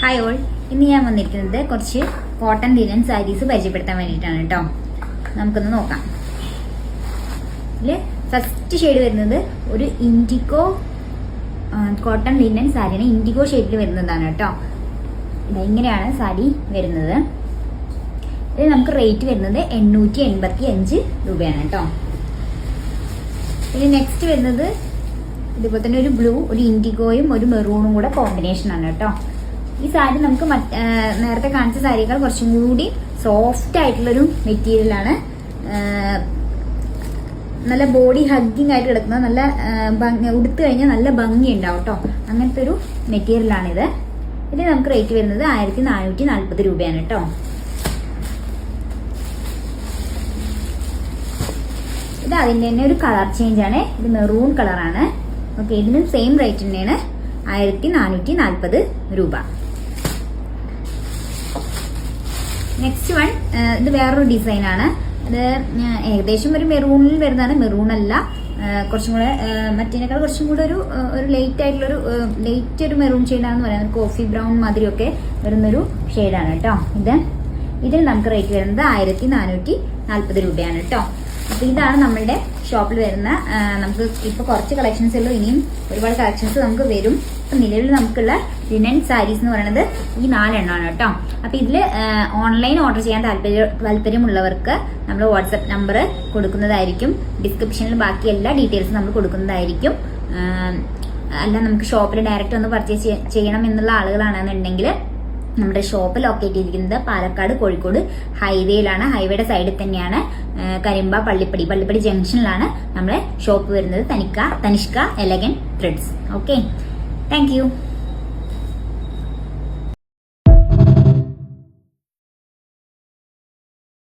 Hi all, ഇന്ന് ഞാൻ വന്നിരിക്കുന്നത് കുറച്ച് കോട്ടൺ ലിനൻ സാരീസ് പരിചയപ്പെടുത്താൻ വേണ്ടിയിട്ടാണ് കേട്ടോ. നമുക്കൊന്ന് നോക്കാം. ഇതിൽ ഫസ്റ്റ് ഷെയ്ഡ് വരുന്നത് ഒരു ഇൻഡിഗോ കോട്ടൺ ലിനൻ സാരിയാണ്. ഇൻഡിഗോ ഷെയ്ഡിൽ വരുന്നതാണ് കേട്ടോ. ഇങ്ങനെയാണ് സാരി വരുന്നത്. ഇത് നമുക്ക് റേറ്റ് വരുന്നത് 885 രൂപയാണ് കേട്ടോ. ഇനി നെക്സ്റ്റ് വരുന്നത് ഇതുപോലെ തന്നെ ഒരു ബ്ലൂ, ഒരു ഇൻഡിഗോയും ഒരു മെറൂണും കൂടെ കോമ്പിനേഷൻ ആണ് കേട്ടോ. ഈ സാരി നമുക്ക് നേരത്തെ കാണിച്ച സാരികൾ കുറച്ചും കൂടി സോഫ്റ്റ് ആയിട്ടുള്ളൊരു മെറ്റീരിയലാണ്. നല്ല ബോഡി ഹഗ്ഗിങ് ആയിട്ട് കിടക്കുന്ന നല്ല ഉടുത്തു കഴിഞ്ഞാൽ നല്ല ഭംഗി ഉണ്ടാവും കേട്ടോ. അങ്ങനത്തെ ഒരു മെറ്റീരിയലാണിത്. ഇത് നമുക്ക് റേറ്റ് വരുന്നത് 1440 രൂപയാണ് കേട്ടോ. ഇത് അതിൻ്റെ തന്നെ ഒരു കളർ ചേഞ്ച് ആണ്. ഇത് മെറൂൺ കളറാണ്. ഓക്കെ, ഇതിനും സെയിം റേറ്റ് തന്നെയാണ് 1440 രൂപ. നെക്സ്റ്റ് വൺ, ഇത് വേറൊരു ഡിസൈൻ ആണ്. ഇത് ഏകദേശം ഒരു മെറൂണിൽ വരുന്നതാണ്. മെറൂൺ അല്ല, കുറച്ചും കൂടെ മറ്റേനേക്കാൾ കുറച്ചും കൂടെ ഒരു ലൈറ്റ് ആയിട്ടുള്ളൊരു ലൈറ്റ് ഒരു മെറൂൺ ഷെയ്ഡാണെന്ന് പറയാം. ഒരു കോഫി ബ്രൗൺ മാതിരിയൊക്കെ വരുന്നൊരു ഷെയ്ഡാണ് കേട്ടോ. ഇതിന് നമുക്ക് റേറ്റ് വരുന്നത് 1440 രൂപയാണ് കേട്ടോ. അപ്പൊ ഇതാണ് നമ്മളുടെ ഷോപ്പിൽ വരുന്ന, നമുക്ക് ഇപ്പൊ കുറച്ച് കളക്ഷൻസ് ഉള്ളൂ. ഇനിയും ഒരുപാട് കളക്ഷൻസ് നമുക്ക് വരും. ഇപ്പൊ നിലവിൽ നമുക്കുള്ള ലിനൻ സാരീസ് എന്ന് പറയുന്നത് ഈ 4 എണ്ണമാണ് കേട്ടോ. അപ്പൊ ഇതില് ഓൺലൈൻ ഓർഡർ ചെയ്യാൻ താല്പര്യമുള്ളവർക്ക് നമ്മൾ വാട്സപ്പ് നമ്പർ കൊടുക്കുന്നതായിരിക്കും. ഡിസ്ക്രിപ്ഷനിൽ ബാക്കി എല്ലാ ഡീറ്റെയിൽസും നമ്മൾ കൊടുക്കുന്നതായിരിക്കും. അല്ല, നമുക്ക് ഷോപ്പിൽ ഡയറക്റ്റ് ഒന്ന് പർച്ചേസ് ചെയ്യണം എന്നുള്ള ആളുകളാണെന്നുണ്ടെങ്കിൽ നമ്മുടെ ഷോപ്പ് ലൊക്കേറ്റ് ചെയ്തിരിക്കുന്നത് പാലക്കാട് കോഴിക്കോട് ഹൈവേയിലാണ്. ഹൈവേയുടെ സൈഡിൽ തന്നെയാണ്. കരിമ്പ പള്ളിപ്പടി ജംഗ്ഷനിലാണ് നമ്മുടെ ഷോപ്പ് വരുന്നത്. Tanishka elegant threads. Okay, thank U.